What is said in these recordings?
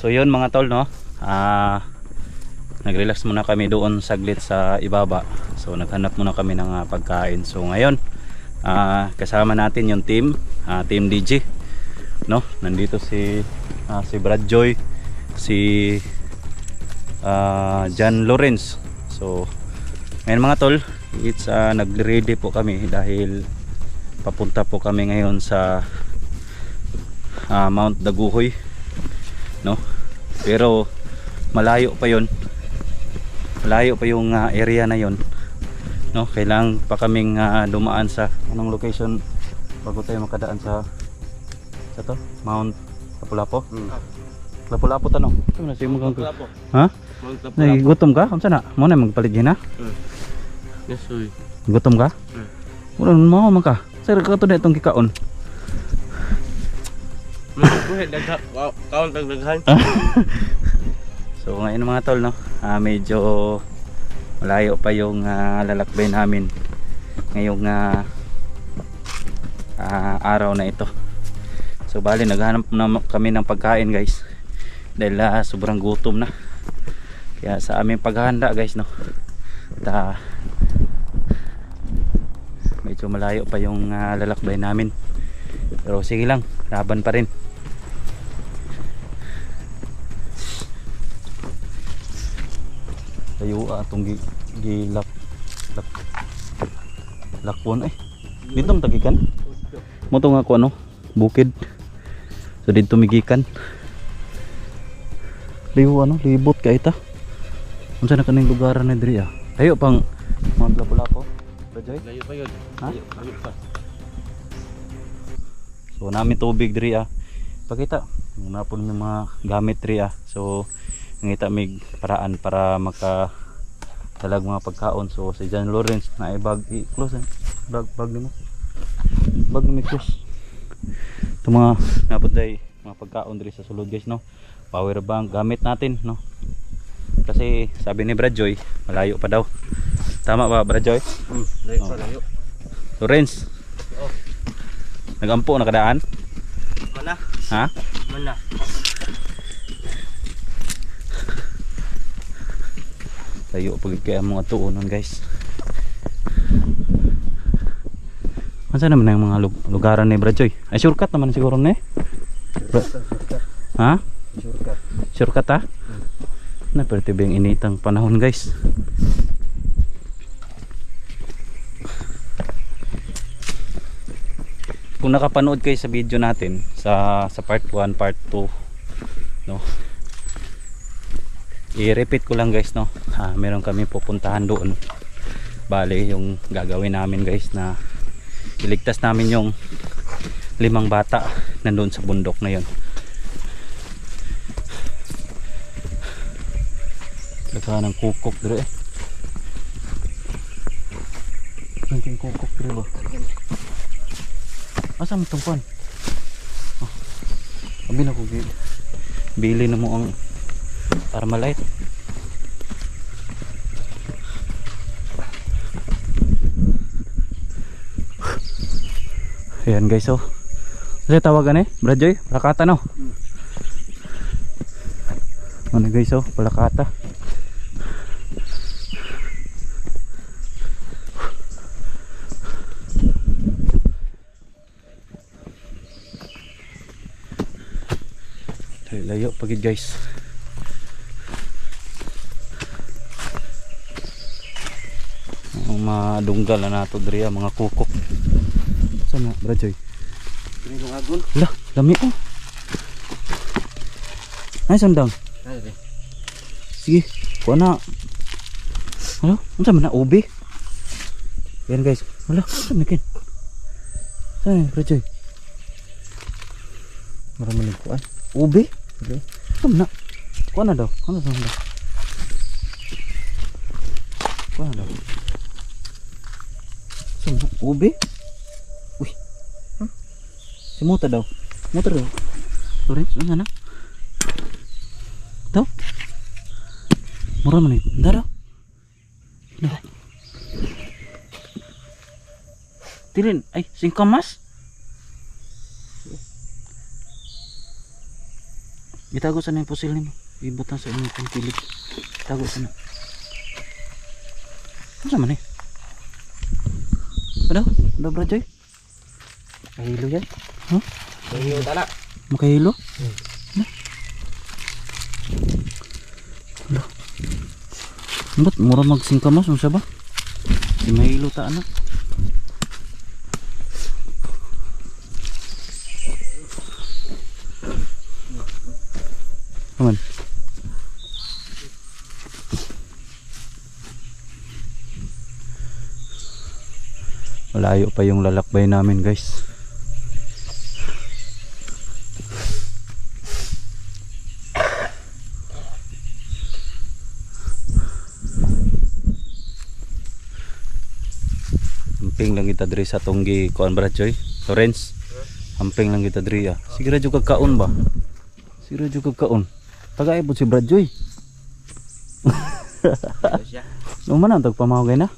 So yun mga tol, no, nag-relax muna kami doon saglit sa ibaba. So naghanap muna kami ng pagkain. So ngayon kasama natin yung team DJ, no. Nandito si Brad Joy, si John Lawrence. So ngayon mga tol, it's nagre-ready po kami dahil papunta po kami ngayon sa Mount Daguhoy, no. Pero malayo pa yon, malayo pa yung area na yon, no. Kailangan pa kaming dumaan sa anong location bago tayo makadaan sa to Mount Lapu-Lapu. Lapu-Lapu tanong ito na siya mga Lapu-Lapu. ha nay gutom ka unsa na mo na magpalit din ha. Yes oy. Gutom ka? Wala mo man ka sir ka to na itong kikaon. Kaon daghan. So ngayon mga tol, no, medyo malayo pa yung lalakbay namin ngayong araw na ito. So bali naghanap na kami ng pagkain guys dahil sobrang gutom na. Kaya sa aming paghahanda guys, no, medyo malayo pa yung lalakbay namin. Pero sige lang, laban pa rin. Tayo atong lakwon eh. Dito ang tagikan. Mo to nga ko ano, bukid. So dito migikan. Liwo ano, libot ka ita. Unsa na kaning lugar na diri ah. Tayo pang Mount Lapu-Lapu. Bajoy. Layo pa yun. Ha? Layo pa. So namin tubig diri ah. Pakita. Napon ng mga gamit diri ah. So ngita mig paraan para dalag mga pagkaon. So si John Lawrence na bag i-close bag nimo. Bag nimo close. Ito mga napunday mga pagkaon diri sa sulod guys, no. Power bank gamit natin, no. Kasi sabi ni Brad Joy, malayo pa daw. Tama ba Brad Joy? Layo pa layo. Lawrence. Oo. Nagampo nakadaan? Mana? Ha? Mana? Tayo pag kaya mga tuonon guys. Masa naman ang mga lugaran ni Brad Joy? Ay shortcut naman siguro na eh. Ha? Shortcut. Shortcut ha? Na pero tibing initang panahon guys. Kung nakapanood kayo sa video natin sa part 1, part 2, no. I-repeat ko lang guys, no. Meron kami pupuntahan doon. Bale yung gagawin namin guys na iligtas namin yung 5 bata nandoon sa bundok na yon. Lagyan ng kukok dire. Nanting kukok dire ba? Asa mo itong pan? Abi na ko bili na mo ang Armalite. Ayan guys, oh. Kasi tawagan eh, Brad Joy, palakata no. Ano guys, oh, palakata. Layo pagid guys. Ang madunggal na nato diri mga kukok. Sana Brad Joy. Dili agon. Lah, lami oh. Ay sandang. Ay. Sige, kuha na. Ano? Unsa man na ubi? Yan guys. Wala, unsa man kin? Saan Brad Joy? Marami kuan. Ubi? Okay. Unsa man na? Kuha na daw. Ano sa daw? Kuha na daw. Unsa man na? Ubi? Uy. Si Muta daw. Muta daw. Lawrence, unsa na? Daw? Mura man ito. Dara. Tilin. Ay, singkamas. Itago sana yung pusil nimo. Ibutang sa inyong pangkilig. Itago sana. Ano man eh? Ano? Ano bro Joy? Mahilo yan. Huh? Mahilo tala. Makahilo? Ano? Ba't mura magsingkamos? Ano siya ba? Di mahilo ta anak. Aman. Malayo pa yung lalakbay namin guys. Hamping lang kita diri sa tunggi kuan Brad Joy. Lawrence. Hamping lang kita diri ah. Sigura jud kag kaon ba? Sigura jud kag kaon. Tagay po si Brad Joy. Ano siya? Numan ang tagpamawagay na?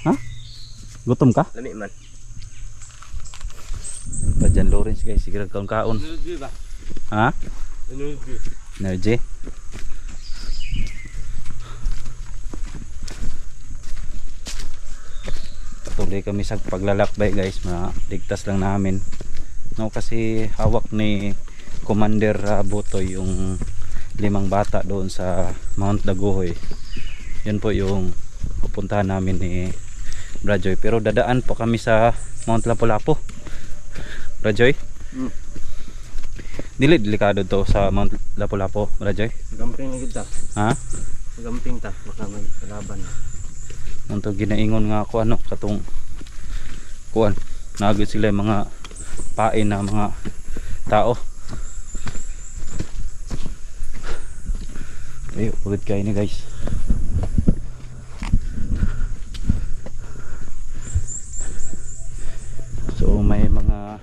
Ha? Gutom ka? Lami man. Pa dyan Lawrence guys, siguro kaon-kaon. Energy ba? Ha? Energy. Energy? Patuloy kami sa paglalakbay guys, maligtas lang namin. No, kasi hawak ni Commander Botoy yung 5 bata doon sa Mount Daguhoy. Yun po yung pupuntahan namin ni Brajoy. Pero dadaan po kami sa Mount Lapu-Lapu. Brajoy? Delikado to sa Mount Lapu-Lapu, Brajoy. Gamping na kita. Ha? Gamping ta. Baka may kalaban. Nung ginaingon nga ako ano, katong kuan. Nagod sila yung mga pain na mga tao. Ayo, pagod kayo ni guys. So may mga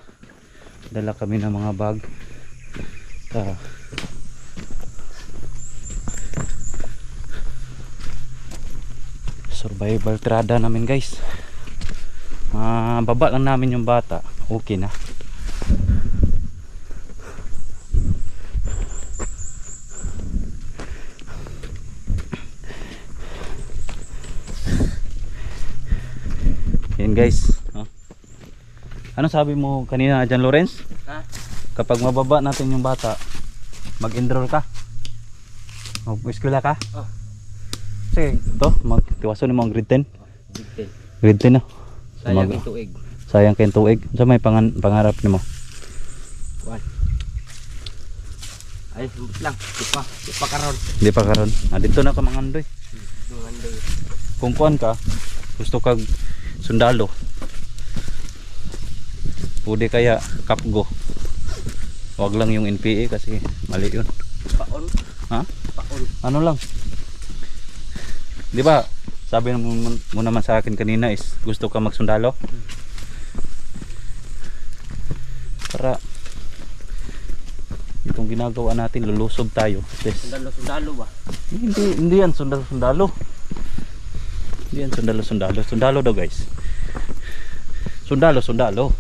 dala kami ng mga bag. Survival trada namin guys. Baba lang namin yung bata. Okay na. Yan guys. Ano sabi mo kanina dyan Lawrence? Ha? Kapag mababa natin yung bata, mag-enroll ka? Mag-eskwela ka? Oh. Sige, ito, magtiwaso ni mo ang grade 10. Big 10. Grade 10 na. Sayang yung tuig. Sayang kayong tuig. Sa may pangarap ni mo? Kuan. Ay, lang. Di pa karon. Hindi pa karon. Dito na ka mangandoy. Mangandoy. Kung kuan ka, gusto kag sundalo. Pwede kaya kapgo. Wag lang yung NPA kasi mali yun. Paon. Ha? Paon. Ano lang? Di ba? Sabi mo naman sa akin kanina is gusto ka magsundalo? Para itong ginagawa natin lulusob tayo. Yes. Sundalo ba? Hindi yan sundalo. Hindi yan sundalo. Sundalo daw guys. Sundalo.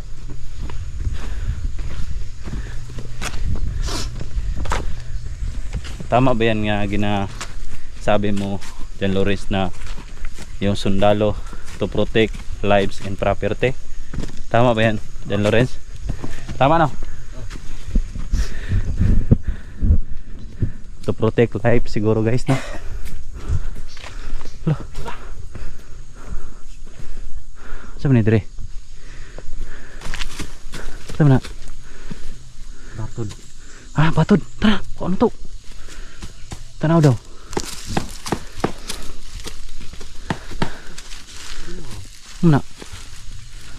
Tama ba yan nga sabi mo dyan Lawrence na yung sundalo to protect lives and property? Tama ba yan dyan Lawrence? Tama no? To protect life siguro guys no? Loh. Saan ni Dre? Saan na? Batod. Batod. Tara, kung ano to? Tanaw daw. Ano na?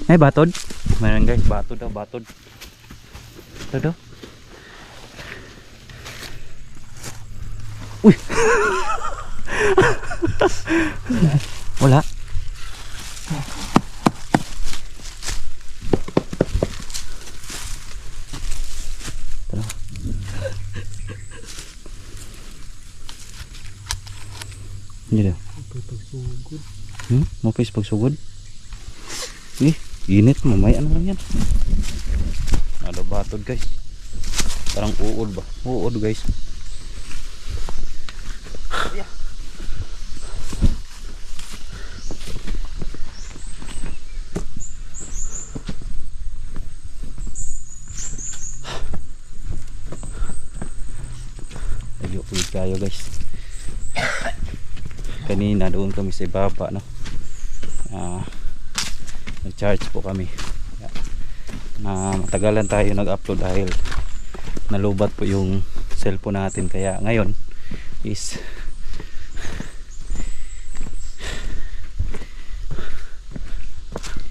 Ay, batod. Mayroon guys, batod daw, batod. Ito daw. Uy! Wala. Hindi daw. Mapais pagsugod. Init, mamaya na lang yan. Ada batod guys. Parang uod ba? Uod guys. Nag-uod kayo guys. Kanina doon kami sa baba, no? Nag-charge po kami. Matagalan tayo nag-upload dahil nalubat po yung cellphone natin, kaya ngayon is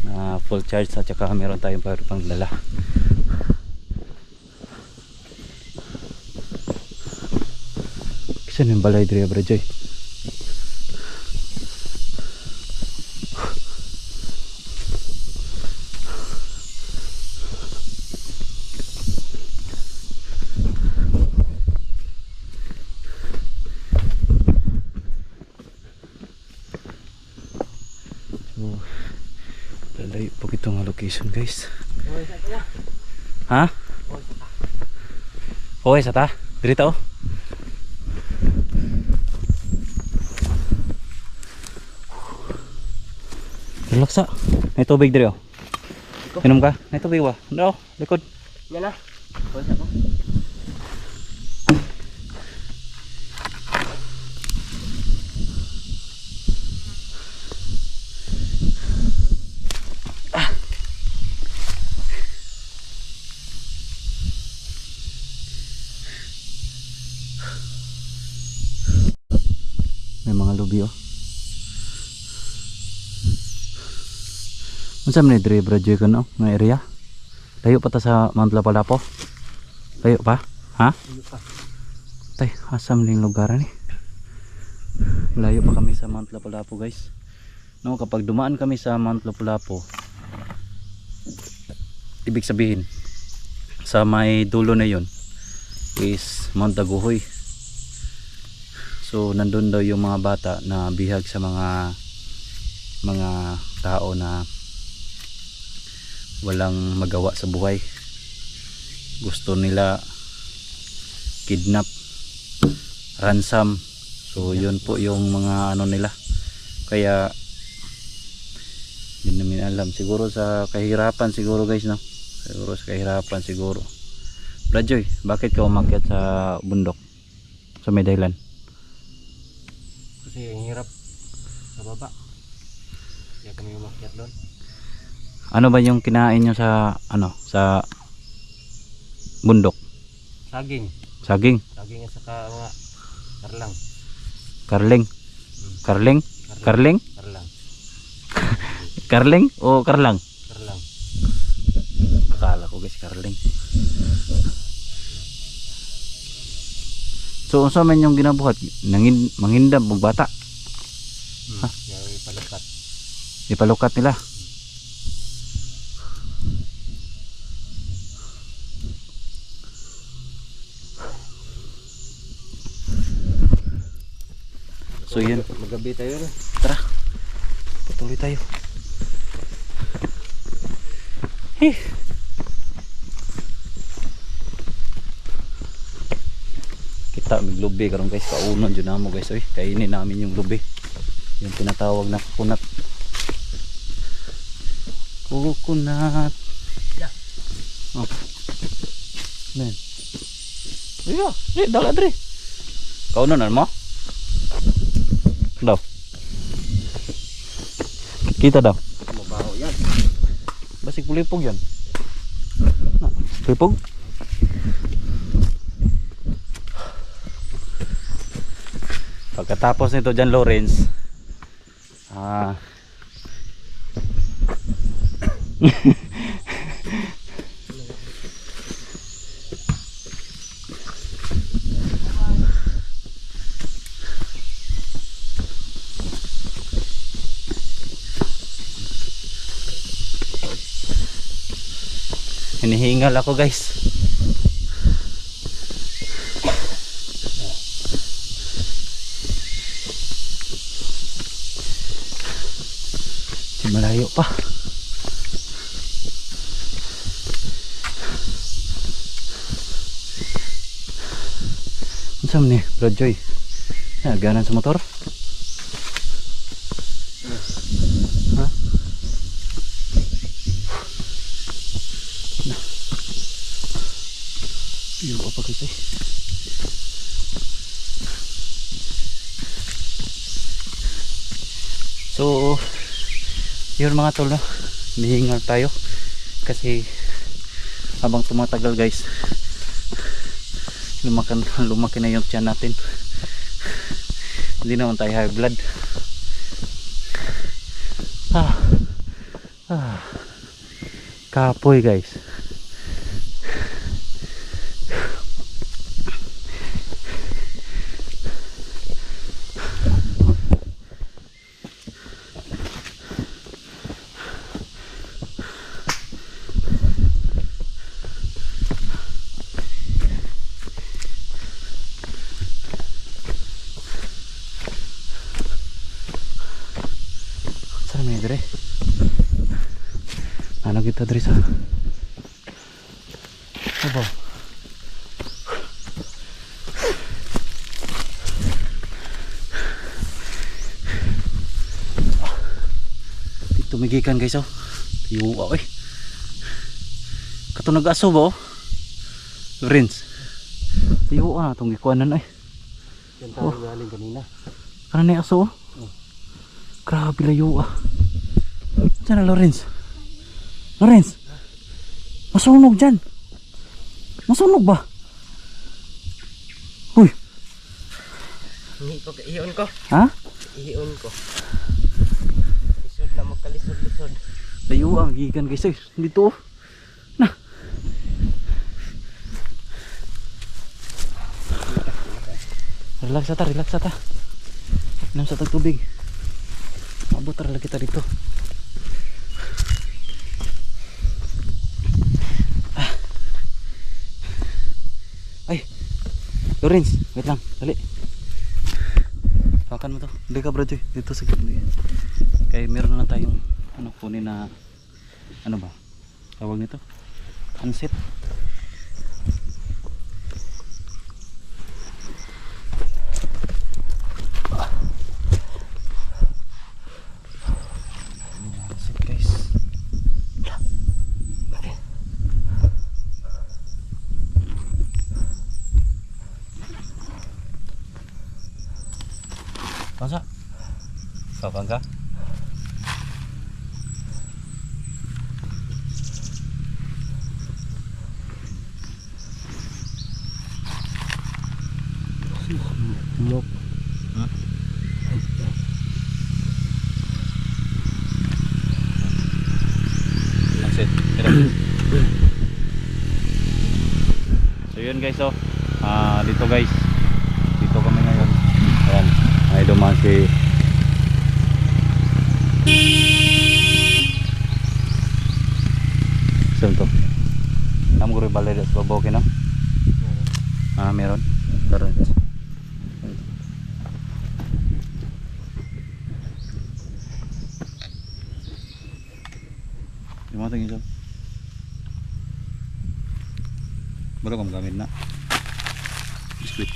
na full charge at saka meron tayong pang dala. Kasi yung balay diri bro Joy. Lalayo po itong location guys. Ha? Hoy sa ta? Dito oh. Relax sa. May tubig dito oh. Inom ka? May tubig ba? No, likod. Yan na. Pwede ako. May mga lubi oh. Unsa man ni diri bro Joy kuno nga area? Layo pa ta sa Mount Lapu-Lapu? Layo pa? Ha? Tay, asam ning lugar ni. Layo pa kami sa Mount Lapu-Lapu guys. No, kapag dumaan kami sa Mount Lapu-Lapu, ibig sabihin sa may dulo na yon is Mount Daguhoy. So nandun daw yung mga bata na bihag sa mga tao na walang magawa sa buhay. Gusto nila kidnap, ransom. So yun po yung mga ano nila. Kaya hindi namin alam, siguro sa kahirapan siguro guys, no? Siguro sa kahirapan siguro. Brajoy, bakit ka umakyat sa bundok sa Medaylan? Kasi ang hirap sa baba. Kaya kami umakyat doon. Ano ba yung kinain nyo sa ano, sa bundok? Saging. Saging? Saging at saka mga karlang. Karling? Karling? Karling? Karlang. Karling o karlang? Karlang. Akala ko guys karling. So unsa man yung ginabuhat? Mangindam og bata. Ha? Yung ipalukat. Ipalukat nila. So yun, Magabi tayo na. tara. Patuloy tayo. Hey. Kita mig lubi karon guys, kaunon jud namo guys, oy. Kainin namin yung lubi. Yung tinatawag na coconut. Coconut. Yeah. Oh. Men. Iya, dala dre. Kaunon mo? Daw. Kita daw. Mabaho yan. Basig pulipog yan. Pulipog? Pagkatapos nito dyan Lawrence, hinihingal ako guys. Malayo pa. Saan ni Bro Joy? Naganan sa motor? Ha? Iyo apa kita? So, yun mga tol, no? Hihingal tayo kasi habang tumatagal guys, lumaki na yung tiyan natin. Hindi naman tayo high blood. Kapoy guys. Saan may dire? Ano kita dire sa? Apa? Dito migikan guys oh. Tiyo eh. Kato nag-aso ba oh? Rinse. Tiyo tong gikuanan eh. Yan tayo galing kanina. Kana na aso oh. Grabe layo ah. Diyan na Lawrence. Lawrence. Masunog dyan. Masunog ba? Uy. Ihion ko. Ha? Ihion ko. Lisod na magkalisod-lisod. Layo ang gigan guys eh. Dito oh. Na. Relax ata, relax ata. Inom sa tubig. Mabot talaga kita dito. Ay, Lawrence, wait lang, dali. Hawakan mo to. Hindi ka bro, dito sa gitna. Kaya meron na tayong ano kunin na ano ba? Tawag nito? Unset. Masa? Kapan ka? Mok. Unset. So yun guys oh. Dito guys. Dito kami ngayon. Ayan. Ay dumaan si saan to? Kamu guru balay sa babaw kina? Meron. Meron. Di mo tingin siya? Baru kamu gamit na. Biskuit.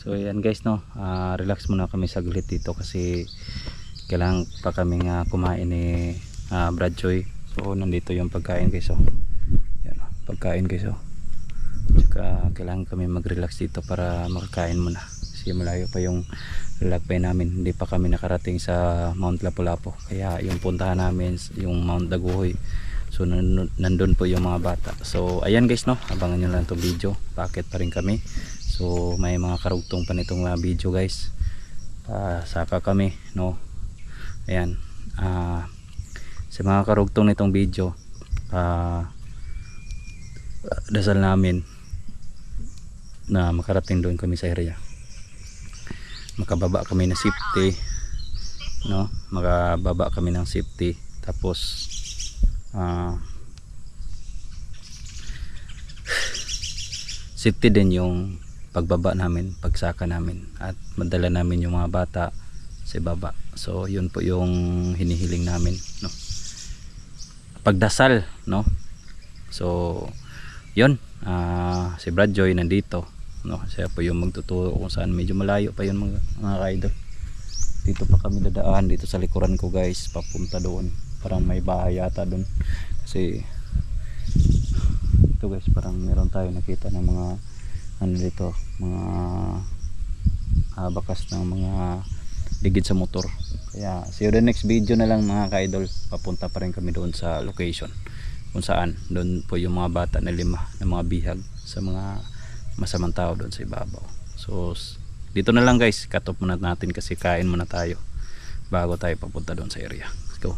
So ayan guys no, relax muna kami saglit dito kasi kailangan pa kami kumain ni Brad Joy. So nandito yung pagkain guys oh. Yan, pagkain guys oh. Tsaka kailangan kami mag-relax dito para makakain muna. Kasi malayo pa yung lalakbay namin. Hindi pa kami nakarating sa Mount Lapu-Lapu. Kaya yung puntahan namin yung Mount Daguhoy. So nandun po yung mga bata. So ayan guys no, abangan nyo lang itong video. Bakit pa rin kami. So may mga karugtong pa nitong video guys. Saka kami no. Ayan. Sa mga karugtong nitong video, dasal namin na makarating doon kami sa area. Makababa kami ng safety no. Makababa kami ng safety. Tapos safety din yung pagbaba namin, pagsaka namin, at madala namin yung mga bata sa baba. So yun po yung hinihiling namin, no, pagdasal, no. So yun, si Brad Joy nandito, no, siya po yung magtuturo kung saan medyo malayo pa yun mga kaidol. Dito pa kami dadaan, dito sa likuran ko guys, papunta doon, parang may bahay yata doon, kasi ito guys, parang meron tayo nakita ng mga ano dito, mga bakas ng mga ligid sa motor. Kaya see you the next video na lang mga ka-idol. Papunta pa rin kami doon sa location kung saan doon po yung mga bata na 5 na mga bihag sa mga masamang tao doon sa ibabaw. So dito na lang guys, cut off muna natin kasi kain muna tayo bago tayo papunta doon sa area. Let's go.